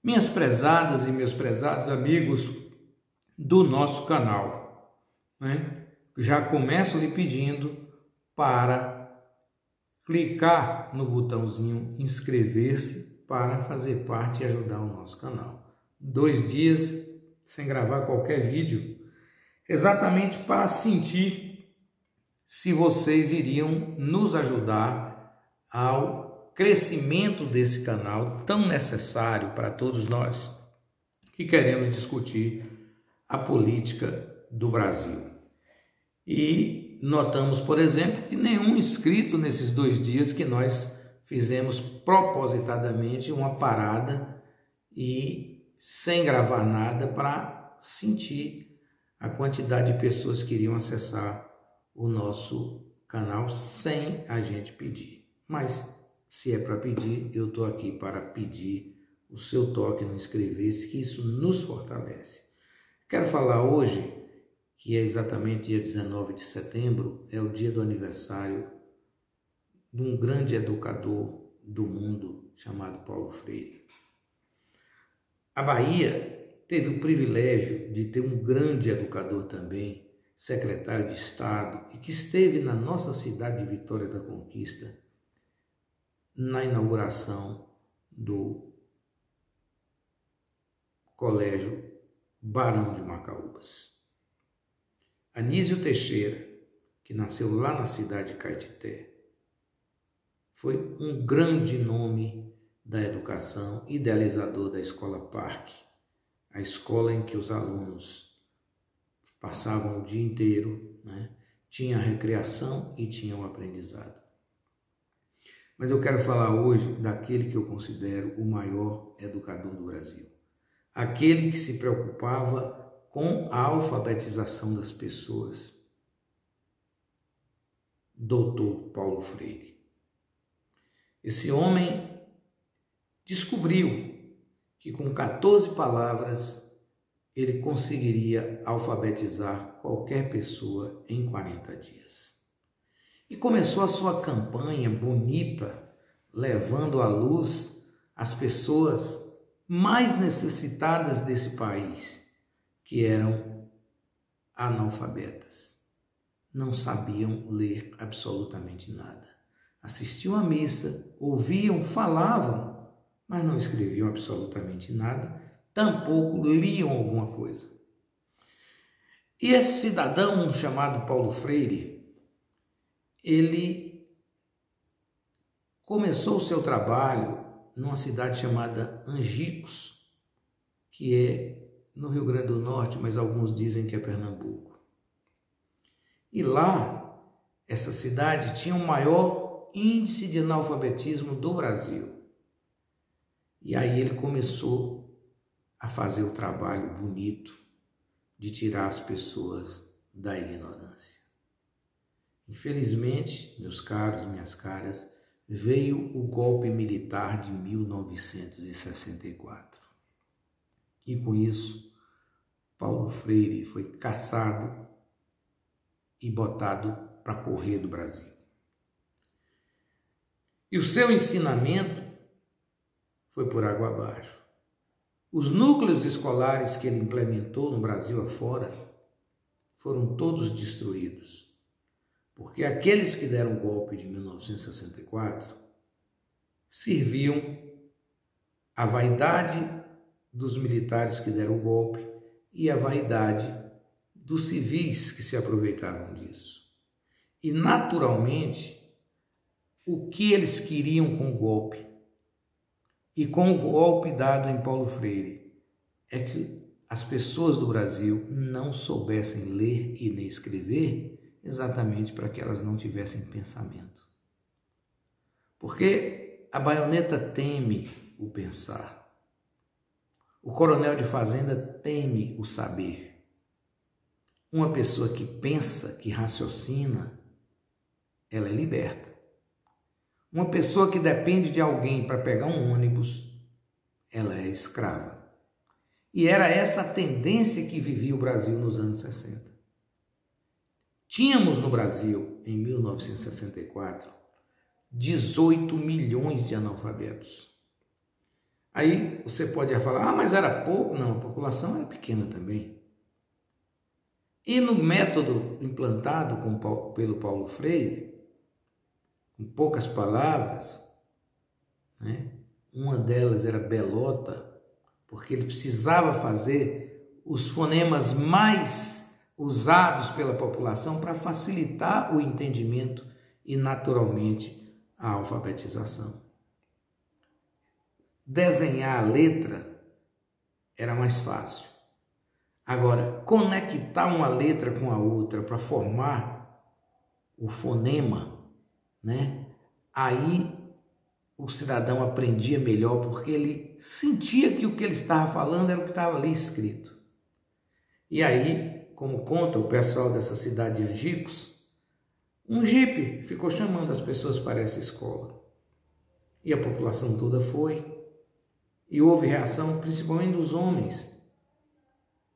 Minhas prezadas e meus prezados amigos do nosso canal, já começo lhe pedindo para clicar no botãozinho inscrever-se para fazer parte e ajudar o nosso canal. 2 dias sem gravar qualquer vídeo, exatamente para sentir se vocês iriam nos ajudar ao crescimento desse canal tão necessário para todos nós que queremos discutir a política do Brasil. E notamos, por exemplo, que nenhum inscrito nesses 2 dias que nós fizemos propositadamente uma parada e sem gravar nada para sentir a quantidade de pessoas que iriam acessar o nosso canal sem a gente pedir. Mas se é para pedir, eu estou aqui para pedir o seu toque no inscrever-se, que isso nos fortalece. Quero falar hoje, que é exatamente dia 19 de setembro, é o dia do aniversário de um grande educador do mundo chamado Paulo Freire. A Bahia teve o privilégio de ter um grande educador também, secretário de Estado, e que esteve na nossa cidade de Vitória da Conquista, na inauguração do Colégio Barão de Macaúbas. Anísio Teixeira, que nasceu lá na cidade de Caetité, foi um grande nome da educação, idealizador da Escola Parque, a escola em que os alunos passavam o dia inteiro, tinha a recreação e tinha o aprendizado. Mas eu quero falar hoje daquele que eu considero o maior educador do Brasil. Aquele que se preocupava com a alfabetização das pessoas. Doutor Paulo Freire. Esse homem descobriu que com 14 palavras ele conseguiria alfabetizar qualquer pessoa em 40 dias. E começou a sua campanha bonita, levando à luz as pessoas mais necessitadas desse país, que eram analfabetas. Não sabiam ler absolutamente nada. Assistiam à missa, ouviam, falavam, mas não escreviam absolutamente nada, tampouco liam alguma coisa. E esse cidadão chamado Paulo Freire, ele começou o seu trabalho numa cidade chamada Angicos, que é no Rio Grande do Norte, mas alguns dizem que é Pernambuco. E lá, essa cidade tinha o maior índice de analfabetismo do Brasil. E aí ele começou a fazer o trabalho bonito de tirar as pessoas da ignorância. Infelizmente, meus caros, minhas caras, veio o golpe militar de 1964. E com isso, Paulo Freire foi caçado e botado para correr do Brasil. E o seu ensinamento foi por água abaixo. Os núcleos escolares que ele implementou no Brasil afora foram todos destruídos. Porque aqueles que deram o golpe de 1964 serviam à vaidade dos militares que deram o golpe e à vaidade dos civis que se aproveitavam disso. E, naturalmente, o que eles queriam com o golpe e com o golpe dado em Paulo Freire é que as pessoas do Brasil não soubessem ler e nem escrever, exatamente para que elas não tivessem pensamento. Porque a baioneta teme o pensar. O coronel de fazenda teme o saber. Uma pessoa que pensa, que raciocina, ela é liberta. Uma pessoa que depende de alguém para pegar um ônibus, ela é escrava. E era essa a tendência que vivia o Brasil nos anos 60. Tínhamos no Brasil, em 1964, 18 milhões de analfabetos. Aí você pode falar, mas era pouco. Não, a população era pequena também. E no método implantado pelo Paulo Freire, em poucas palavras, né? Uma delas era belota, porque ele precisava fazer os fonemas mais usados pela população para facilitar o entendimento e, naturalmente, a alfabetização. Desenhar a letra era mais fácil. Agora, conectar uma letra com a outra para formar o fonema, né? Aí o cidadão aprendia melhor, porque ele sentia que o que ele estava falando era o que estava ali escrito. E aí, como conta o pessoal dessa cidade de Angicos, um jipe ficou chamando as pessoas para essa escola. E a população toda foi. E houve reação, principalmente dos homens,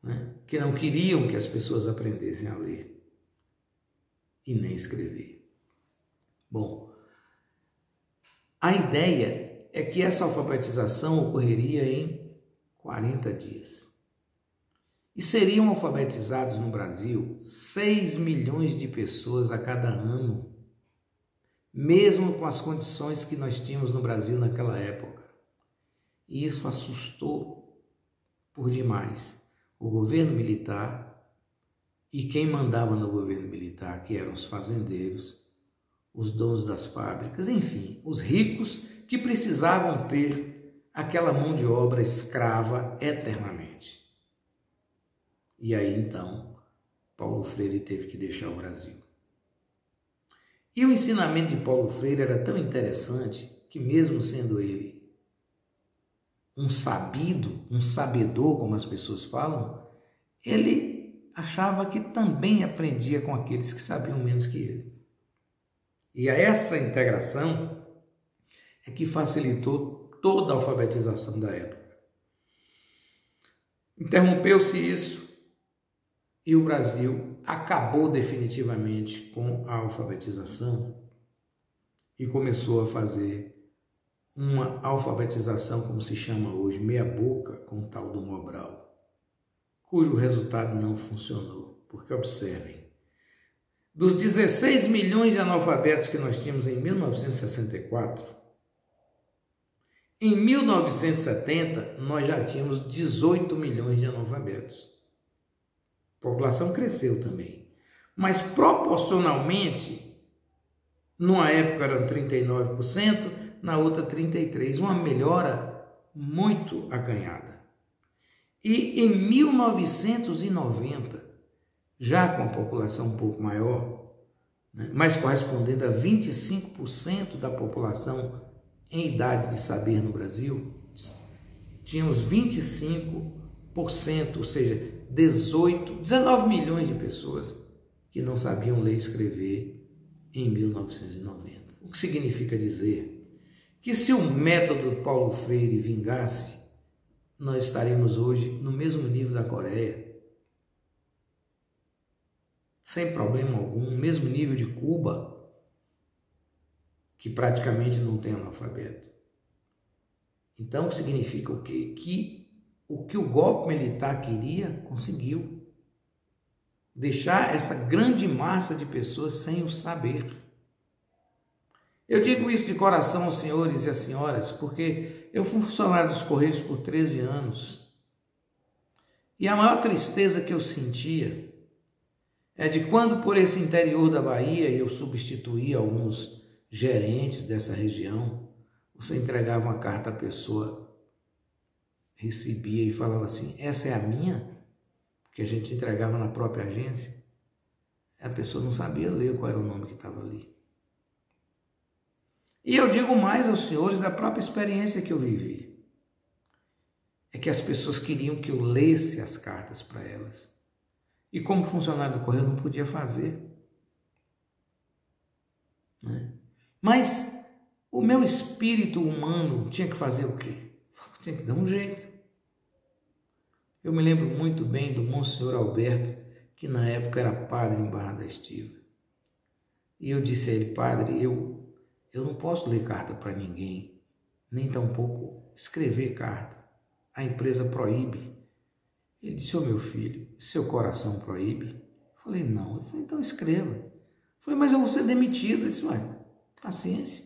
né, que não queriam que as pessoas aprendessem a ler e nem escrever. Bom, a ideia é que essa alfabetização ocorreria em 40 dias. E seriam alfabetizados no Brasil 6 milhões de pessoas a cada ano, mesmo com as condições que nós tínhamos no Brasil naquela época. E isso assustou por demais o governo militar e quem mandava no governo militar, que eram os fazendeiros, os donos das fábricas, enfim, os ricos que precisavam ter aquela mão de obra escrava eternamente. E aí então, Paulo Freire teve que deixar o Brasil. E o ensinamento de Paulo Freire era tão interessante que, mesmo sendo ele um sabido, um sabedor, como as pessoas falam, ele achava que também aprendia com aqueles que sabiam menos que ele. E essa integração é que facilitou toda a alfabetização da época. Interrompeu-se isso e o Brasil acabou definitivamente com a alfabetização e começou a fazer uma alfabetização, como se chama hoje, meia boca, com o tal do Mobral, cujo resultado não funcionou, porque observem, dos 16 milhões de analfabetos que nós tínhamos em 1964, em 1970 nós já tínhamos 18 milhões de analfabetos. A população cresceu também, mas proporcionalmente, numa época eram 39%, na outra 33%, uma melhora muito acanhada. E em 1990, já com a população um pouco maior, né, mas correspondendo a 25% da população em idade de saber no Brasil, tínhamos 25%, ou seja, 19 milhões de pessoas que não sabiam ler e escrever em 1990. O que significa dizer que se o método Paulo Freire vingasse, nós estaremos hoje no mesmo nível da Coreia, sem problema algum, mesmo nível de Cuba, que praticamente não tem analfabeto. Então significa o quê? Que o que o golpe militar queria, conseguiu. Deixar essa grande massa de pessoas sem o saber. Eu digo isso de coração aos senhores e às senhoras, porque eu fui funcionário dos Correios por 13 anos. E a maior tristeza que eu sentia é de quando por esse interior da Bahia eu substituía alguns gerentes dessa região, você entregava uma carta à pessoa, recebia e falava assim, essa é a minha? Que a gente entregava na própria agência. A pessoa não sabia ler qual era o nome que estava ali. E eu digo mais aos senhores da própria experiência que eu vivi. É que as pessoas queriam que eu lesse as cartas para elas. E como funcionário do Correio eu não podia fazer. Né? Mas o meu espírito humano tinha que fazer o quê? Tinha que dar um jeito. Eu me lembro muito bem do Monsenhor Alberto, que na época era padre em Barra da Estiva. E eu disse a ele, padre, eu não posso ler carta para ninguém. nem tampouco escrever carta. A empresa proíbe. Ele disse, ô meu filho, seu coração proíbe? Eu falei, não. Ele falou, então escreva. Eu falei, mas eu vou ser demitido. Ele disse, ué, paciência.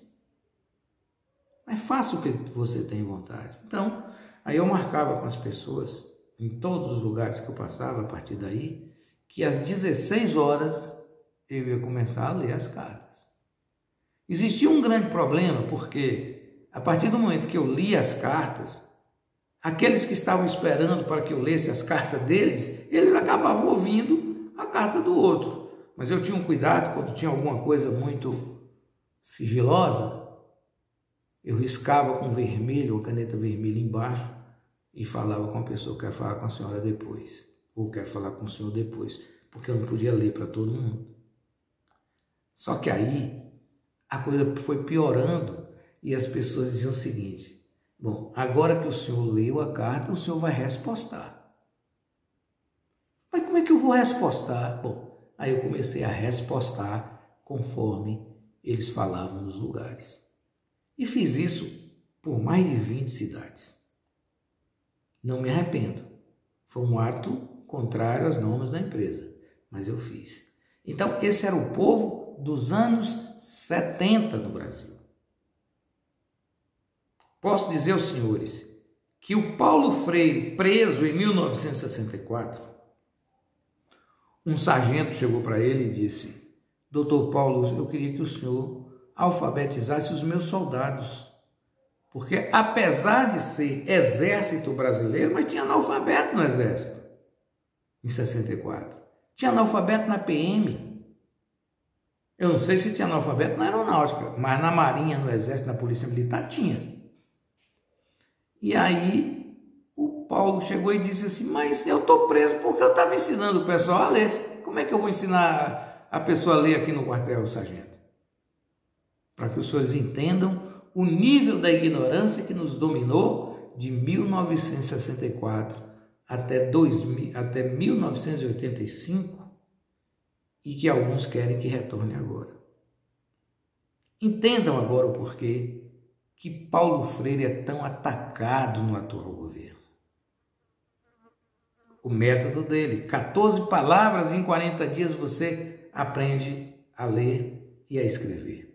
Mas faça o que você tem vontade. Então, aí eu marcava com as pessoas, em todos os lugares que eu passava a partir daí, que às 16 horas eu ia começar a ler as cartas. Existia um grande problema, porque a partir do momento que eu lia as cartas, aqueles que estavam esperando para que eu lesse as cartas deles, eles acabavam ouvindo a carta do outro. Mas eu tinha um cuidado, quando tinha alguma coisa muito sigilosa, eu riscava com vermelho, ou caneta vermelha embaixo, e falava com a pessoa, quero falar com a senhora depois, ou quero falar com o senhor depois, porque eu não podia ler para todo mundo. Só que aí a coisa foi piorando e as pessoas diziam o seguinte, bom, agora que o senhor leu a carta, o senhor vai respostar. Mas como é que eu vou respostar? Bom, aí eu comecei a respostar conforme eles falavam nos lugares. E fiz isso por mais de 20 cidades. Não me arrependo. Foi um ato contrário às normas da empresa, mas eu fiz. Então, esse era o povo dos anos 70 no Brasil. Posso dizer aos senhores que o Paulo Freire, preso em 1964, um sargento chegou para ele e disse, doutor Paulo, eu queria que o senhor alfabetizasse os meus soldados, porque apesar de ser exército brasileiro, mas tinha analfabeto no exército, em 64. Tinha analfabeto na PM. Eu não sei se tinha analfabeto na aeronáutica, mas na marinha, no exército, na polícia militar, tinha. E aí o Paulo chegou e disse assim, mas eu estou preso porque eu estava ensinando o pessoal a ler. Como é que eu vou ensinar a pessoa a ler aqui no quartel, sargento? Para que os senhores entendam o nível da ignorância que nos dominou de 1964 até 1985 e que alguns querem que retorne agora. Entendam agora o porquê que Paulo Freire é tão atacado no atual governo. O método dele, 14 palavras em 40 dias você aprende a ler e a escrever.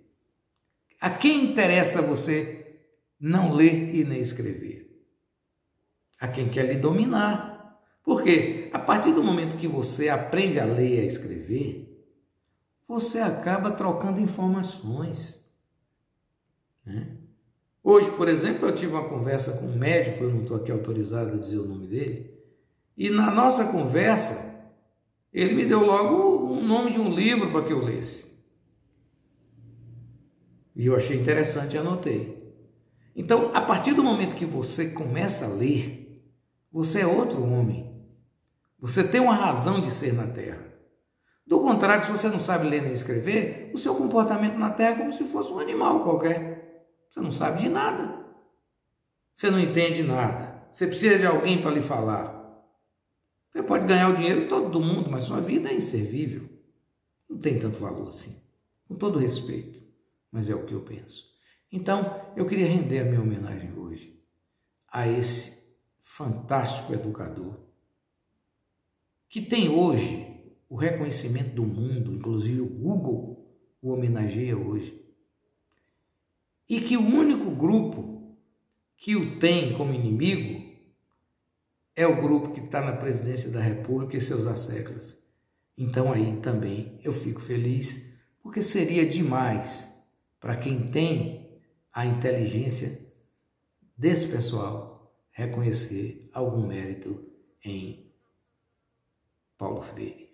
A quem interessa você não ler e nem escrever? A quem quer lhe dominar. Porque a partir do momento que você aprende a ler e a escrever, você acaba trocando informações, né? Hoje, por exemplo, eu tive uma conversa com um médico, eu não estou aqui autorizado a dizer o nome dele, e na nossa conversa, ele me deu logo o nome de um livro para que eu lesse. E eu achei interessante e anotei. Então, a partir do momento que você começa a ler, você é outro homem. Você tem uma razão de ser na Terra. Do contrário, se você não sabe ler nem escrever, o seu comportamento na Terra é como se fosse um animal qualquer. Você não sabe de nada. Você não entende nada. Você precisa de alguém para lhe falar. Você pode ganhar o dinheiro todo do mundo, mas sua vida é inservível. Não tem tanto valor assim. Com todo respeito. Mas é o que eu penso. Então, eu queria render a minha homenagem hoje a esse fantástico educador que tem hoje o reconhecimento do mundo, inclusive o Google o homenageia hoje. E que o único grupo que o tem como inimigo é o grupo que está na presidência da República e seus asseclas. Então aí também eu fico feliz, porque seria demais para quem tem a inteligência desse pessoal reconhecer algum mérito em Paulo Freire.